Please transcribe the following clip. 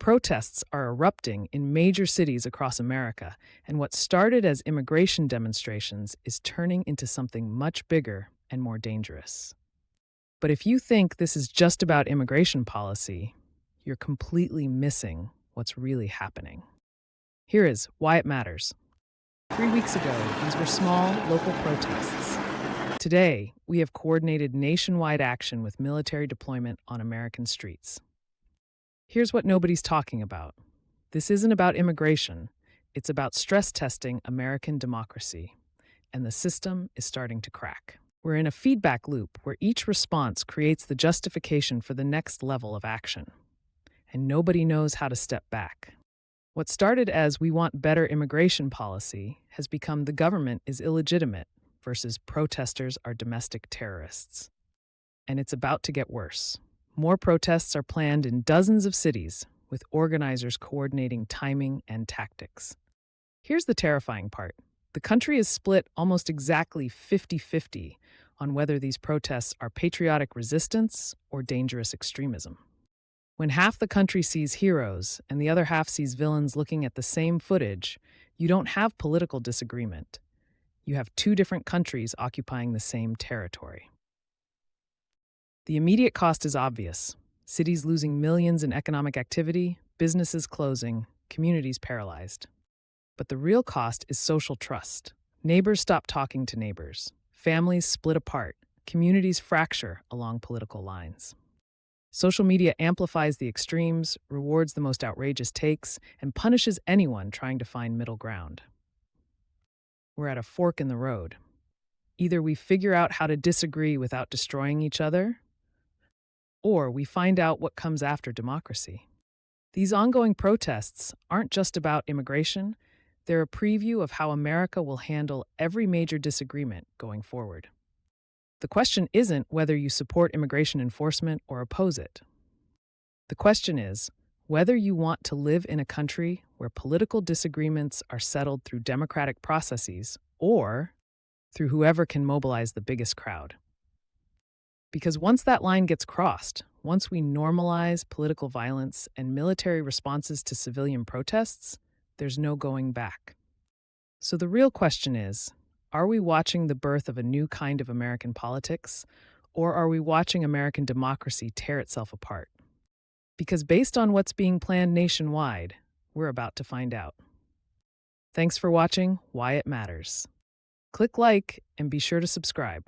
Protests are erupting in major cities across America, and what started as immigration demonstrations is turning into something much bigger and more dangerous. But if you think this is just about immigration policy, you're completely missing what's really happening. Here is why it matters. 3 weeks ago, these were small, local protests. Today, we have coordinated nationwide action with military deployment on American streets. Here's what nobody's talking about. This isn't about immigration, it's about stress testing American democracy. And the system is starting to crack. We're in a feedback loop where each response creates the justification for the next level of action. And nobody knows how to step back. What started as "we want better immigration policy" has become "the government is illegitimate" versus "protesters are domestic terrorists." And it's about to get worse. More protests are planned in dozens of cities, with organizers coordinating timing and tactics. Here's the terrifying part. The country is split almost exactly 50-50 on whether these protests are patriotic resistance or dangerous extremism. When half the country sees heroes and the other half sees villains looking at the same footage, you don't have political disagreement. You have two different countries occupying the same territory. The immediate cost is obvious. Cities losing millions in economic activity, businesses closing, communities paralyzed. But the real cost is social trust. Neighbors stop talking to neighbors. Families split apart. Communities fracture along political lines. Social media amplifies the extremes, rewards the most outrageous takes, and punishes anyone trying to find middle ground. We're at a fork in the road. Either we figure out how to disagree without destroying each other, or we find out what comes after democracy. These ongoing protests aren't just about immigration, they're a preview of how America will handle every major disagreement going forward. The question isn't whether you support immigration enforcement or oppose it. The question is whether you want to live in a country where political disagreements are settled through democratic processes or through whoever can mobilize the biggest crowd. Because once that line gets crossed, once we normalize political violence and military responses to civilian protests, there's no going back. So the real question is, are we watching the birth of a new kind of American politics, or are we watching American democracy tear itself apart? Because based on what's being planned nationwide, we're about to find out. Thanks for watching Why It Matters. Click like and be sure to subscribe.